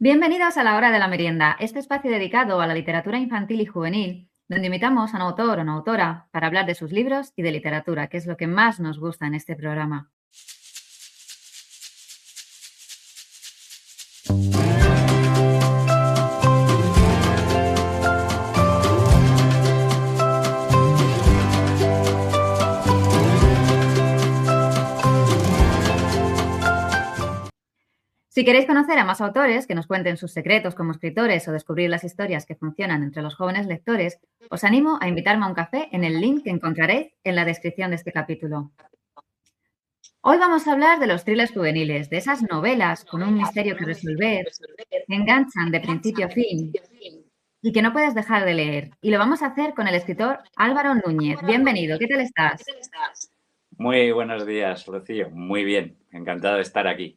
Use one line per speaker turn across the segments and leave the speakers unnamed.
Bienvenidos a la hora de la merienda, este espacio dedicado a la literatura infantil y juvenil, donde invitamos a un autor o una autora para hablar de sus libros y de literatura, que es lo que más nos gusta en este programa. Si queréis conocer a más autores que nos cuenten sus secretos como escritores o descubrir las historias que funcionan entre los jóvenes lectores, os animo a invitarme a un café en el link que encontraréis en la descripción de este capítulo. Hoy vamos a hablar de los thrillers juveniles, de esas novelas con un misterio que resolver, que enganchan de principio a fin y que no puedes dejar de leer. Y lo vamos a hacer con el escritor Álvaro Núñez. Bienvenido, ¿qué tal estás?
Muy buenos días, Rocío. Muy bien, encantado de estar aquí.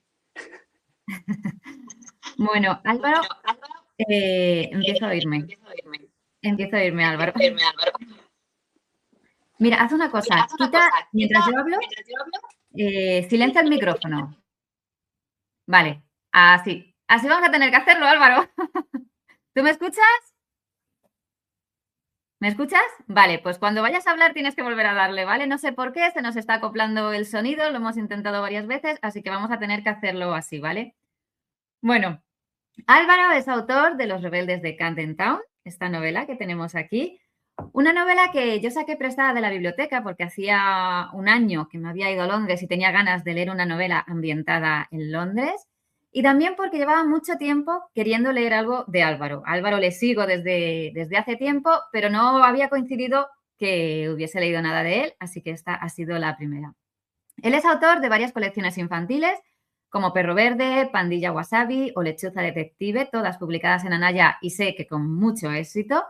Bueno, Álvaro, empiezo a oírme. Empiezo a oírme, Álvaro. Mira, haz una cosa, quita, mientras yo hablo, silencia el micrófono. Vale, así. Así vamos a tener que hacerlo, Álvaro. ¿Tú me escuchas? ¿Me escuchas? Vale, pues cuando vayas a hablar tienes que volver a darle, ¿vale? No sé por qué, se nos está acoplando el sonido, lo hemos intentado varias veces, así que vamos a tener que hacerlo así, ¿vale? Bueno, Álvaro es autor de Los rebeldes de Camden Town, esta novela que tenemos aquí. Una novela que yo saqué prestada de la biblioteca porque hacía un año que me había ido a Londres y tenía ganas de leer una novela ambientada en Londres. Y también porque llevaba mucho tiempo queriendo leer algo de Álvaro. A Álvaro le sigo desde hace tiempo, pero no había coincidido que hubiese leído nada de él, así que esta ha sido la primera. Él es autor de varias colecciones infantiles, como Perro Verde, Pandilla Wasabi o Lechuza Detective, todas publicadas en Anaya y sé que con mucho éxito.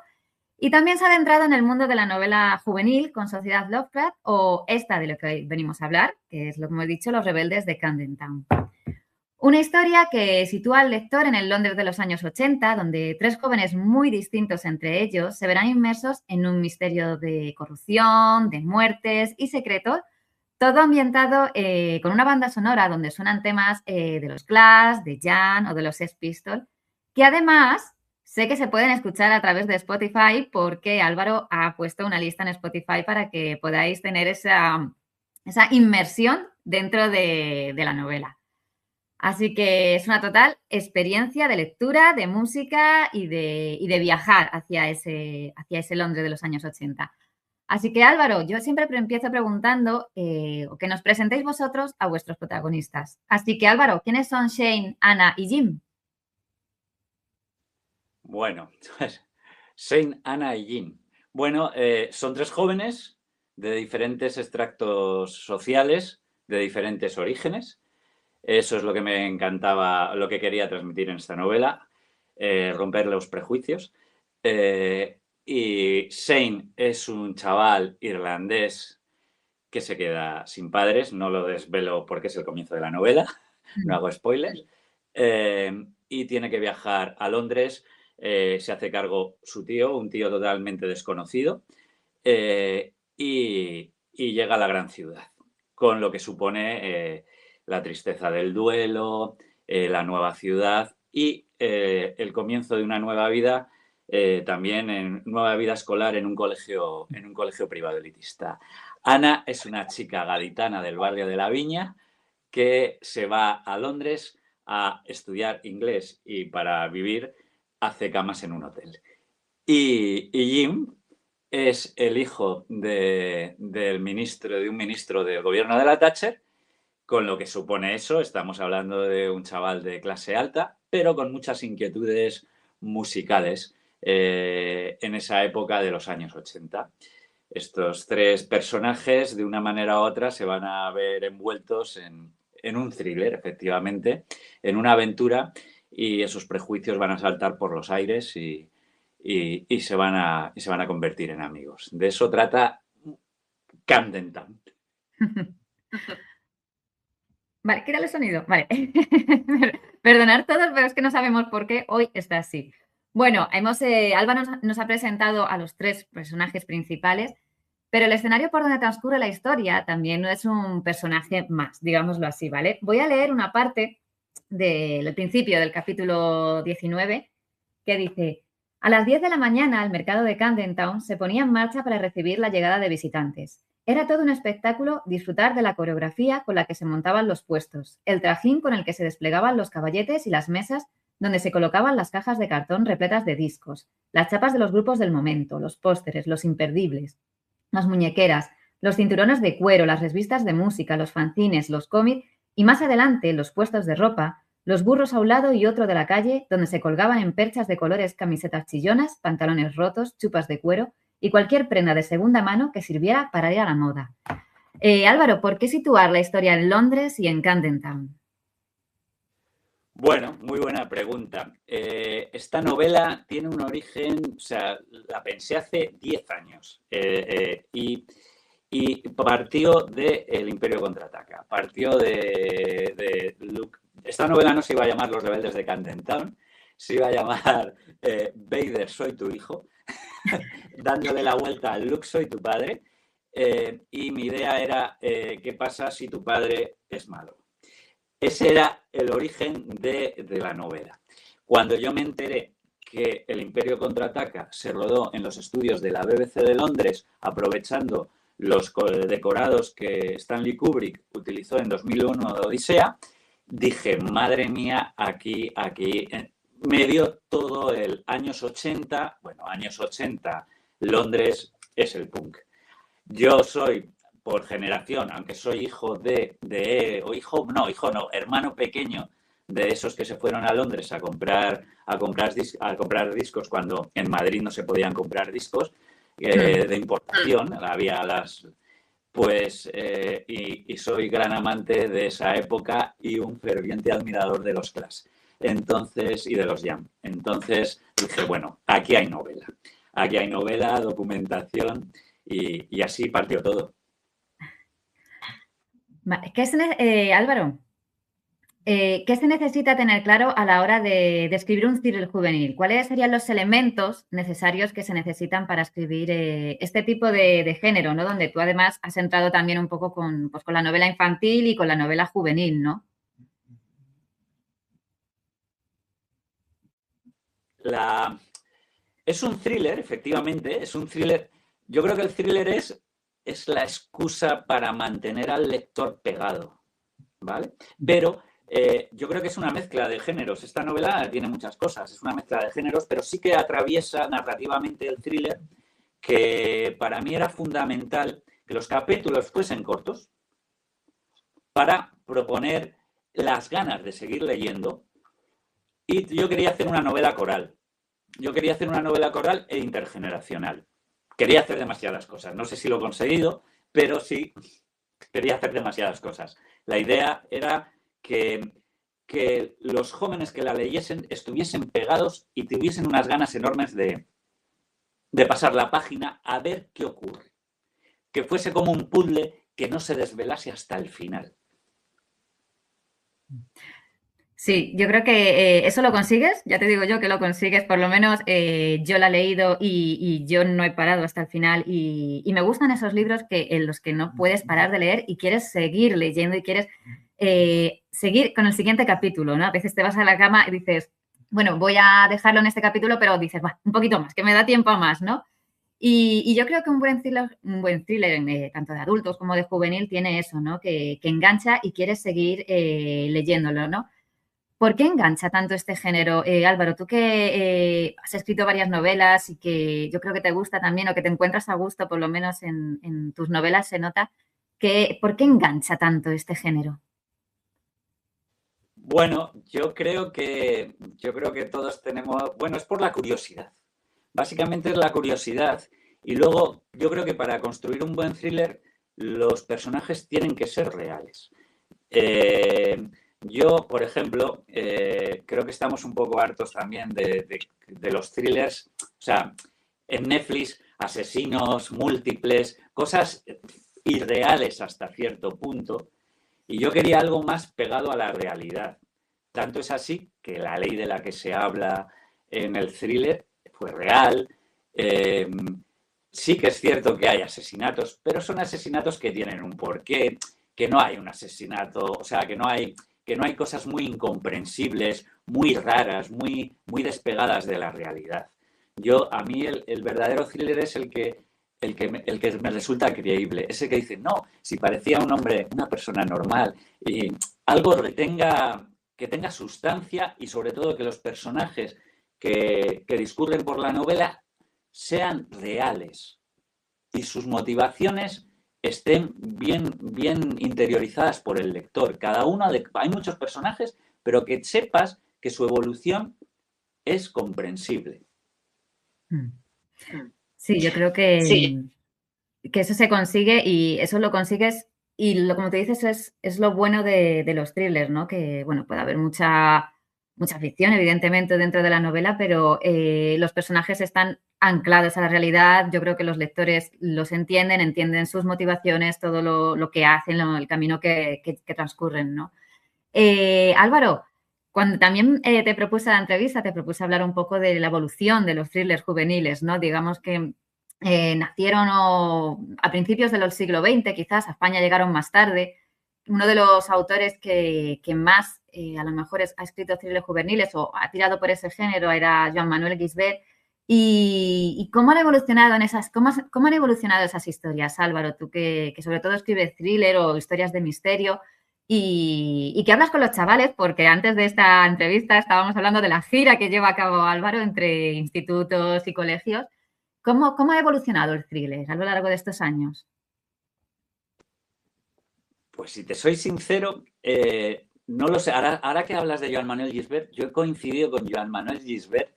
Y también se ha adentrado en el mundo de la novela juvenil con Sociedad Lovecraft o esta de lo que hoy venimos a hablar, que es lo que hemos dicho, Los rebeldes de Camden Town. Una historia que sitúa al lector en el Londres de los años 80, donde tres jóvenes muy distintos entre ellos se verán inmersos en un misterio de corrupción, de muertes y secretos, todo ambientado con una banda sonora donde suenan temas de los Clash, de Jan o de los Sex Pistols, que además sé que se pueden escuchar a través de Spotify porque Álvaro ha puesto una lista en Spotify para que podáis tener esa inmersión dentro de la novela. Así que es una total experiencia de lectura, de música y de viajar hacia ese Londres de los años 80. Así que Álvaro, yo siempre empiezo preguntando o que nos presentéis vosotros a vuestros protagonistas. Así que Álvaro, ¿quiénes son Shane, Anna y Jim?
Bueno, Saint Anna y Jim. Bueno, son tres jóvenes de diferentes extractos sociales, de diferentes orígenes. Eso es lo que me encantaba, lo que quería transmitir en esta novela, romper los prejuicios. Y Shane es un chaval irlandés que se queda sin padres, no lo desvelo porque es el comienzo de la novela, no hago spoilers, y tiene que viajar a Londres, se hace cargo su tío, un tío totalmente desconocido, y llega a la gran ciudad, con lo que supone la tristeza del duelo, la nueva ciudad y el comienzo de una nueva vida, también en nueva vida escolar en un colegio privado elitista. Ana es una chica gaditana del barrio de La Viña que se va a Londres a estudiar inglés y para vivir hace camas en un hotel. Y Jim es el hijo de un ministro del gobierno de la Thatcher, con lo que supone eso. Estamos hablando de un chaval de clase alta, pero con muchas inquietudes musicales en esa época de los años 80. Estos tres personajes, de una manera u otra, se van a ver envueltos en un thriller, efectivamente, en una aventura, y esos prejuicios van a saltar por los aires y se van a convertir en amigos. De eso trata Camden Town.
Vale, ¿qué era el sonido? Vale. Perdonar todos, pero es que no sabemos por qué hoy está así. Bueno, Alba nos ha presentado a los tres personajes principales, pero el escenario por donde transcurre la historia también no es un personaje más, digámoslo así, ¿vale? Voy a leer una parte del principio del capítulo 19, que dice: a las 10 de la mañana el mercado de Camden Town se ponía en marcha para recibir la llegada de visitantes. Era todo un espectáculo disfrutar de la coreografía con la que se montaban los puestos, el trajín con el que se desplegaban los caballetes y las mesas donde se colocaban las cajas de cartón repletas de discos, las chapas de los grupos del momento, los pósteres, los imperdibles, las muñequeras, los cinturones de cuero, las revistas de música, los fanzines, los cómics y más adelante los puestos de ropa, los burros a un lado y otro de la calle, donde se colgaban en perchas de colores camisetas chillonas, pantalones rotos, chupas de cuero y cualquier prenda de segunda mano que sirviera para ir a la moda. Álvaro, ¿por qué situar la historia en Londres y en Camden Town?
Bueno, muy buena pregunta. Esta novela tiene un origen, o sea, la pensé hace 10 años y partió de El Imperio Contraataca, partió de Luke. Esta novela no se iba a llamar Los Rebeldes de Camden Town, se iba a llamar Vader, soy tu hijo, dándole la vuelta a Luke, soy tu padre, y mi idea era ¿qué pasa si tu padre es malo? Ese era el origen de la novela. Cuando yo me enteré que El Imperio Contraataca se rodó en los estudios de la BBC de Londres, aprovechando los decorados que Stanley Kubrick utilizó en 2001 de Odisea, dije, madre mía, aquí, me dio todo el años 80, bueno, años 80, Londres es el punk. Yo soy, por generación, aunque soy hermano pequeño de esos que se fueron a Londres a comprar discos cuando en Madrid no se podían comprar discos de importación, había y soy gran amante de esa época y un ferviente admirador de los Clash. Entonces, y de los Jam. Entonces dije, bueno, aquí hay novela, documentación y así partió todo.
Álvaro, ¿qué se necesita tener claro a la hora de escribir un thriller juvenil? ¿Cuáles serían los elementos necesarios que se necesitan para escribir este tipo de género, ¿no? Donde tú además has entrado también un poco con la novela infantil y con la novela juvenil, ¿no?
Es un thriller, efectivamente, es un thriller. Yo creo que el thriller es la excusa para mantener al lector pegado, ¿vale? Pero yo creo que es una mezcla de géneros. Esta novela tiene muchas cosas, es una mezcla de géneros, pero sí que atraviesa narrativamente el thriller, que para mí era fundamental que los capítulos fuesen cortos para proponer las ganas de seguir leyendo. Y yo quería hacer una novela coral. Yo quería hacer una novela coral e intergeneracional. Quería hacer demasiadas cosas. No sé si lo he conseguido, pero sí quería hacer demasiadas cosas. La idea era que los jóvenes que la leyesen estuviesen pegados y tuviesen unas ganas enormes de pasar la página a ver qué ocurre. Que fuese como un puzzle que no se desvelase hasta el final.
Sí, yo creo que eso lo consigues, ya te digo yo que lo consigues, por lo menos yo la he leído y yo no he parado hasta el final y me gustan esos libros en los que no puedes parar de leer y quieres seguir leyendo y quieres seguir con el siguiente capítulo, ¿no? A veces te vas a la cama y dices, bueno, voy a dejarlo en este capítulo, pero dices, va, un poquito más, que me da tiempo a más, ¿no? Y yo creo que un buen thriller tanto de adultos como de juvenil tiene eso, ¿no? Que engancha y quieres seguir leyéndolo, ¿no? ¿Por qué engancha tanto este género? Álvaro, tú que has escrito varias novelas y que yo creo que te gusta también o que te encuentras a gusto, por lo menos en tus novelas se nota, ¿por qué engancha tanto este género?
Bueno, yo creo que todos tenemos, bueno, es por la curiosidad. Básicamente es la curiosidad. Y luego yo creo que para construir un buen thriller los personajes tienen que ser reales. Yo, por ejemplo, creo que estamos un poco hartos también de los thrillers. O sea, en Netflix, asesinos múltiples, cosas irreales hasta cierto punto. Y yo quería algo más pegado a la realidad. Tanto es así que la ley de la que se habla en el thriller fue real. Sí que es cierto que hay asesinatos, pero son asesinatos que tienen un porqué, que no hay un asesinato, o sea, que no hay que no hay cosas muy incomprensibles, muy raras, muy despegadas de la realidad. A mí el verdadero thriller es el que me resulta creíble. Ese que dice, no, si parecía un hombre, una persona normal, y algo que tenga sustancia y sobre todo que los personajes que discurren por la novela sean reales y sus motivaciones estén bien interiorizadas por el lector. Hay muchos personajes, pero que sepas que su evolución es comprensible.
Sí, yo creo que eso se consigue y eso lo consigues y como te dices, es lo bueno de los thrillers, ¿no? Que, bueno, puede haber mucha ficción, evidentemente, dentro de la novela, pero los personajes están anclados a la realidad. Yo creo que los lectores los entienden sus motivaciones, todo lo que hacen, el camino que transcurren, ¿no? Álvaro, cuando también te propuse la entrevista, te propuse hablar un poco de la evolución de los thrillers juveniles, ¿no? Digamos que nacieron a principios del siglo XX, quizás a España llegaron más tarde. Uno de los autores que más a lo mejor ha escrito thrillers juveniles o ha tirado por ese género era Joan Manuel Gisbert. ¿Y cómo han evolucionado cómo han evolucionado esas historias, Álvaro? Tú que sobre todo escribes thriller o historias de misterio y que hablas con los chavales, porque antes de esta entrevista estábamos hablando de la gira que lleva a cabo Álvaro entre institutos y colegios. ¿Cómo ha evolucionado el thriller a lo largo de estos años?
Pues si te soy sincero, no lo sé. Ahora que hablas de Joan Manuel Gisbert, yo he coincidido con Joan Manuel Gisbert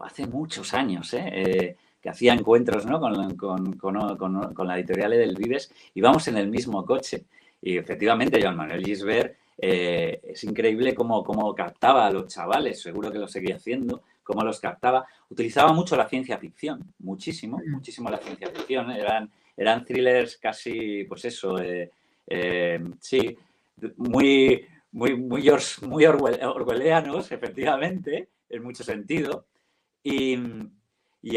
hace muchos años, que hacía encuentros, ¿no? con la editorial Edelvives, y vamos en el mismo coche. Y efectivamente, Joan Manuel Gisbert es increíble cómo captaba a los chavales, seguro que lo seguía haciendo, cómo los captaba. Utilizaba mucho la ciencia ficción, muchísimo la ciencia ficción. Eran thrillers casi, pues eso, sí, muy orwellianos, efectivamente, en mucho sentido. Y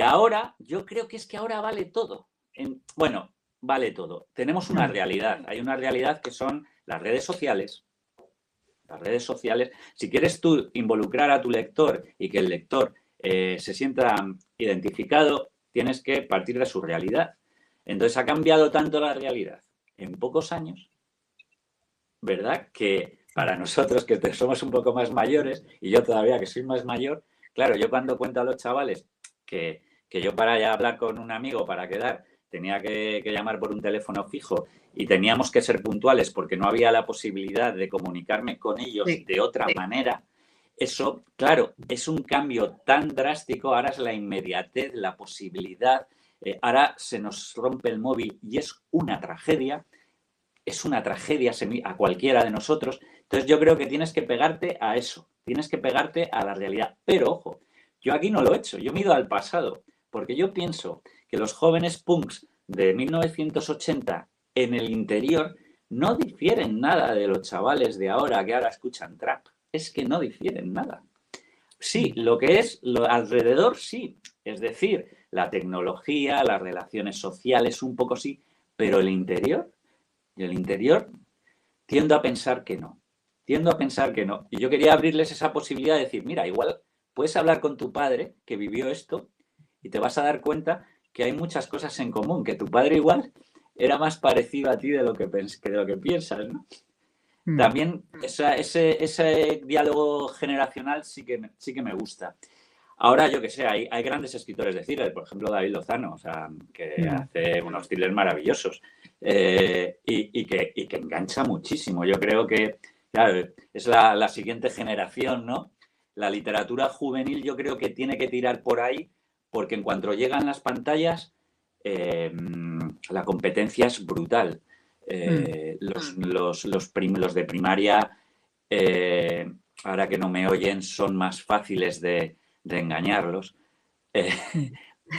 ahora, yo creo que es que ahora vale todo. Bueno, vale todo. Tenemos una realidad. Hay una realidad que son las redes sociales. Las redes sociales. Si quieres tú involucrar a tu lector y que el lector se sienta identificado, tienes que partir de su realidad. Entonces ha cambiado tanto la realidad en pocos años, ¿verdad? Que para nosotros que somos un poco más mayores, y yo todavía que soy más mayor, claro, yo cuando cuento a los chavales que yo para ya hablar con un amigo, para quedar, tenía que llamar por un teléfono fijo y teníamos que ser puntuales porque no había la posibilidad de comunicarme con ellos de otra manera. Eso, claro, es un cambio tan drástico. Ahora es la inmediatez, la posibilidad. Ahora se nos rompe el móvil y es una tragedia. Es una tragedia a cualquiera de nosotros. Entonces yo creo que tienes que pegarte a eso, tienes que pegarte a la realidad. Pero ojo, yo aquí no lo he hecho, yo me he ido al pasado, porque yo pienso que los jóvenes punks de 1980 en el interior no difieren nada de los chavales de ahora que ahora escuchan trap. Es que no difieren nada. Sí, lo que es lo alrededor, sí. Es decir, la tecnología, las relaciones sociales, un poco sí, pero el interior tiendo a pensar que no. Y yo quería abrirles esa posibilidad de decir, mira, igual puedes hablar con tu padre que vivió esto y te vas a dar cuenta que hay muchas cosas en común, que tu padre igual era más parecido a ti de lo que piensas, ¿no? También ese diálogo generacional sí que me gusta. Ahora, yo que sé, hay grandes escritores de thriller, por ejemplo, David Lozano, o sea, que hace unos thrillers maravillosos y que engancha muchísimo. Yo creo que, claro, es la siguiente generación, ¿no? La literatura juvenil yo creo que tiene que tirar por ahí, porque en cuanto llegan las pantallas, la competencia es brutal. Los de primaria, ahora que no me oyen, son más fáciles de engañarlos,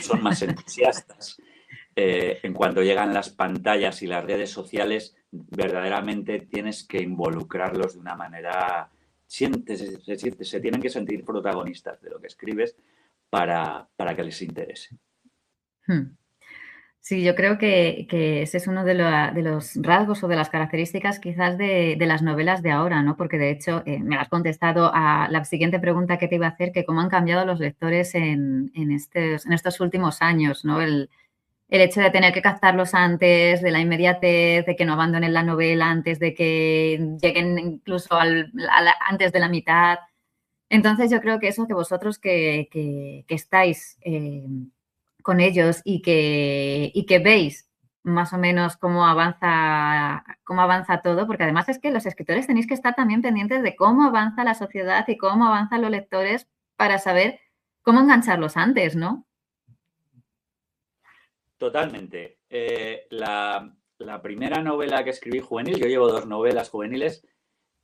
son más entusiastas. En cuanto llegan las pantallas y las redes sociales, verdaderamente tienes que involucrarlos de una manera. Se tienen que sentir protagonistas de lo que escribes para que les interese.
Sí, yo creo que ese es uno de los rasgos o de las características quizás de las novelas de ahora, ¿no? Porque de hecho me has contestado a la siguiente pregunta que te iba a hacer, que cómo han cambiado los lectores en estos últimos años, ¿no? El hecho de tener que captarlos antes, de la inmediatez, de que no abandonen la novela antes de que lleguen incluso antes de la mitad. Entonces yo creo que eso que vosotros que estáis con ellos y que veis más o menos cómo avanza todo, porque además es que los escritores tenéis que estar también pendientes de cómo avanza la sociedad y cómo avanzan los lectores para saber cómo engancharlos antes, ¿no?
Totalmente. La primera novela que escribí juvenil, yo llevo 2 novelas juveniles,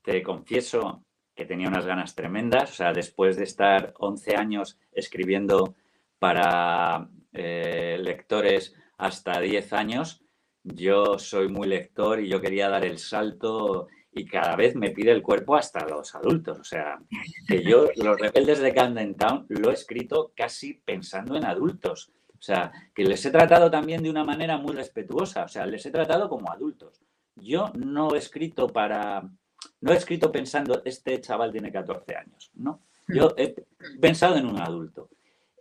te confieso que tenía unas ganas tremendas, o sea, después de estar 11 años escribiendo para lectores hasta 10 años, yo soy muy lector y yo quería dar el salto y cada vez me pide el cuerpo hasta los adultos, o sea, que yo Los Rebeldes de Camden Town lo he escrito casi pensando en adultos, o sea, que les he tratado también de una manera muy respetuosa, o sea, les he tratado como adultos. Yo no he escrito pensando, este chaval tiene 14 años, ¿no? Yo he pensado en un adulto.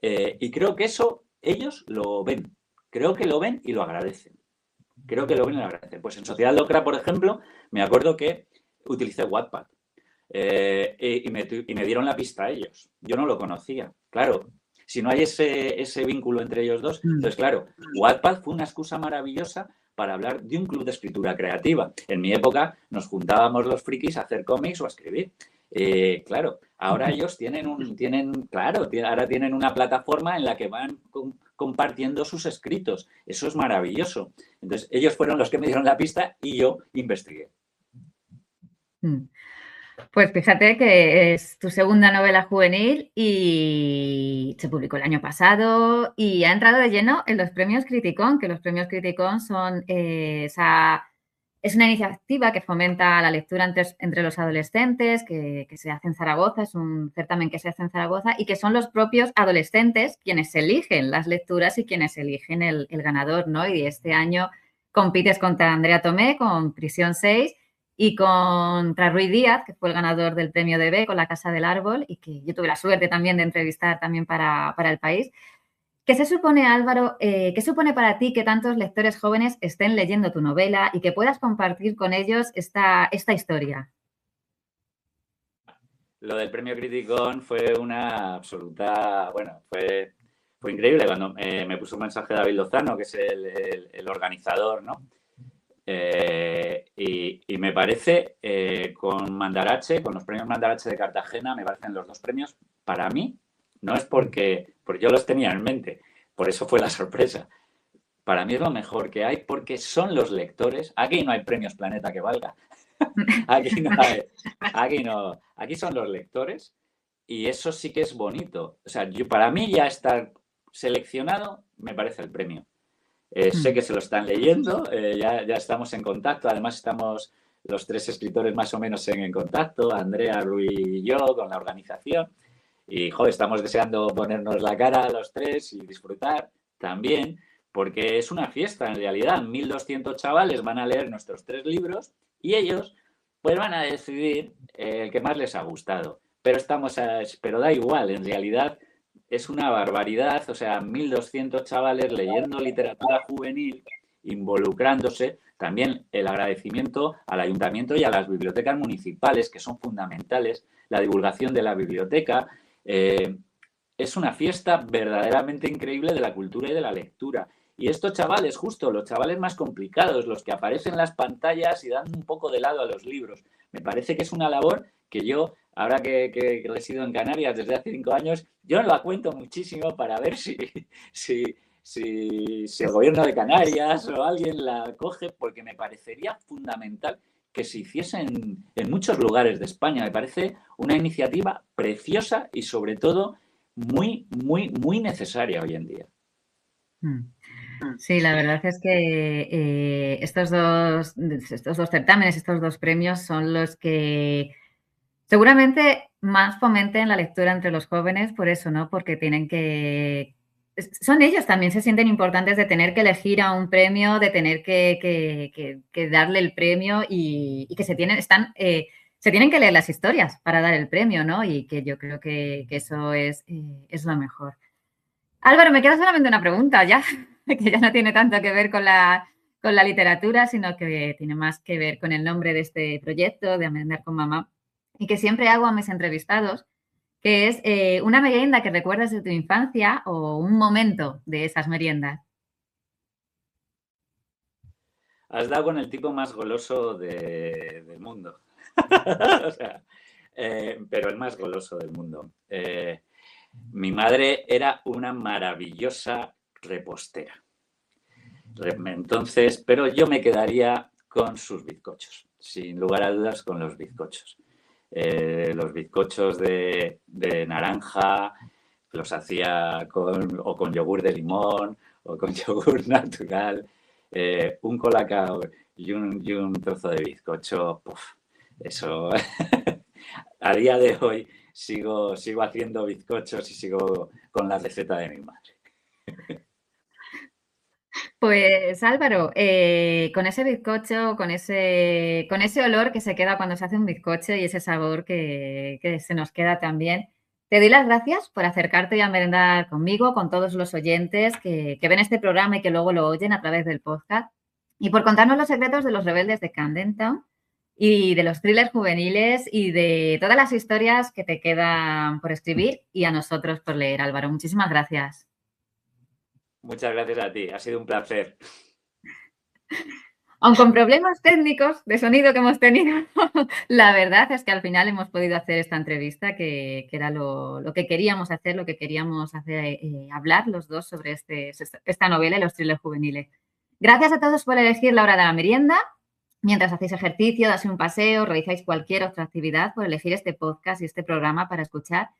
Y creo que eso ellos lo ven. Creo que lo ven y lo agradecen. Creo que lo ven y lo agradecen. Pues en Sociedad Locra, por ejemplo, me acuerdo que utilicé Wattpad. Y me dieron la pista a ellos. Yo no lo conocía. Claro, si no hay ese vínculo entre ellos dos, entonces, claro, Wattpad fue una excusa maravillosa para hablar de un club de escritura creativa. En mi época nos juntábamos los frikis a hacer cómics o a escribir. Claro, ahora ellos ahora tienen una plataforma en la que van compartiendo sus escritos. Eso es maravilloso. Entonces, ellos fueron los que me dieron la pista y yo investigué.
Pues fíjate que es tu segunda novela juvenil y se publicó el año pasado y ha entrado de lleno en los premios Criticón, que los premios Criticón son es una iniciativa que fomenta la lectura entre los adolescentes, que se hace en Zaragoza, es un certamen que se hace en Zaragoza y que son los propios adolescentes quienes eligen las lecturas y quienes eligen el ganador, ¿no? Y este año compites contra Andrea Tomé con Prisión 6 y contra Ruiz Díaz, que fue el ganador del premio DB con La Casa del Árbol y que yo tuve la suerte también de entrevistar también para El País. ¿Qué se supone, Álvaro, qué supone para ti que tantos lectores jóvenes estén leyendo tu novela y que puedas compartir con ellos esta historia?
Lo del premio Criticón fue una absoluta, bueno, fue increíble cuando me puso un mensaje David Lozano, que es el organizador, ¿no? Y me parece, con Mandarache, con los premios Mandarache de Cartagena, me parecen los 2 premios, para mí, no es porque yo los tenía en mente, por eso fue la sorpresa. Para mí es lo mejor que hay porque son los lectores. Aquí no hay premios Planeta que valga. Aquí no hay, aquí son los lectores y eso sí que es bonito. O sea, para mí ya estar seleccionado me parece el premio. Sé que se lo están leyendo, ya estamos en contacto, además estamos los 3 escritores más o menos en contacto, Andrea, Rui y yo, con la organización. Y, joder, estamos deseando ponernos la cara a los 3 y disfrutar también, porque es una fiesta en realidad. 1.200 chavales van a leer nuestros 3 libros y ellos pues van a decidir el que más les ha gustado. Pero da igual, en realidad es una barbaridad, o sea, 1.200 chavales leyendo literatura juvenil, involucrándose. También el agradecimiento al ayuntamiento y a las bibliotecas municipales, que son fundamentales, la divulgación de la biblioteca. Es una fiesta verdaderamente increíble de la cultura y de la lectura. Y estos chavales, justo los chavales más complicados, los que aparecen en las pantallas y dan un poco de lado a los libros, me parece que es una labor que yo, ahora que resido en Canarias desde hace 5 años, yo la cuento muchísimo para ver si el gobierno de Canarias o alguien la coge, porque me parecería fundamental que se hiciese en muchos lugares de España. Me parece una iniciativa preciosa y sobre todo muy, muy, muy necesaria hoy en día.
Sí, la verdad es que estos dos certámenes, estos dos premios son los que seguramente más fomenten la lectura entre los jóvenes, por eso, ¿no? Porque tienen que son ellos también, se sienten importantes de tener que elegir a un premio, de tener que darle el premio y que se tienen que leer las historias para dar el premio, ¿no? Y que yo creo que eso es lo mejor. Álvaro, me queda solamente una pregunta ya, que ya no tiene tanto que ver con la literatura, sino que tiene más que ver con el nombre de este proyecto, de A Merendar con Mamá, y que siempre hago a mis entrevistados, que es una merienda que recuerdas de tu infancia o un momento de esas meriendas.
Has dado con el tipo más goloso del mundo. O sea, pero el más goloso del mundo. Mi madre era una maravillosa repostera. Entonces, pero yo me quedaría con sus bizcochos, sin lugar a dudas con los bizcochos. Los bizcochos de naranja los hacía con yogur de limón o con yogur natural, un colacao y un trozo de bizcocho. Puf, eso, a día de hoy sigo haciendo bizcochos y sigo con la receta de mi madre.
Pues Álvaro, con ese bizcocho, con ese olor que se queda cuando se hace un bizcocho y ese sabor que se nos queda también, te doy las gracias por acercarte y a merendar conmigo, con todos los oyentes que ven este programa y que luego lo oyen a través del podcast, y por contarnos los secretos de los rebeldes de Camden Town y de los thrillers juveniles y de todas las historias que te quedan por escribir y a nosotros por leer, Álvaro. Muchísimas gracias.
Muchas gracias a ti, ha sido un placer.
Aun con problemas técnicos de sonido que hemos tenido, la verdad es que al final hemos podido hacer esta entrevista que era lo que queríamos hacer, hablar los dos sobre esta novela y los thrillers juveniles. Gracias a todos por elegir la hora de la merienda. Mientras hacéis ejercicio, dais un paseo, realizáis cualquier otra actividad, por elegir este podcast y este programa para escuchar.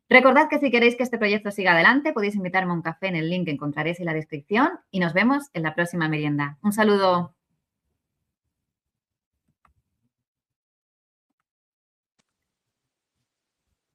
Recordad que si queréis que este proyecto siga adelante, podéis invitarme a un café en el link que encontraréis en la descripción y nos vemos en la próxima merienda. Un saludo.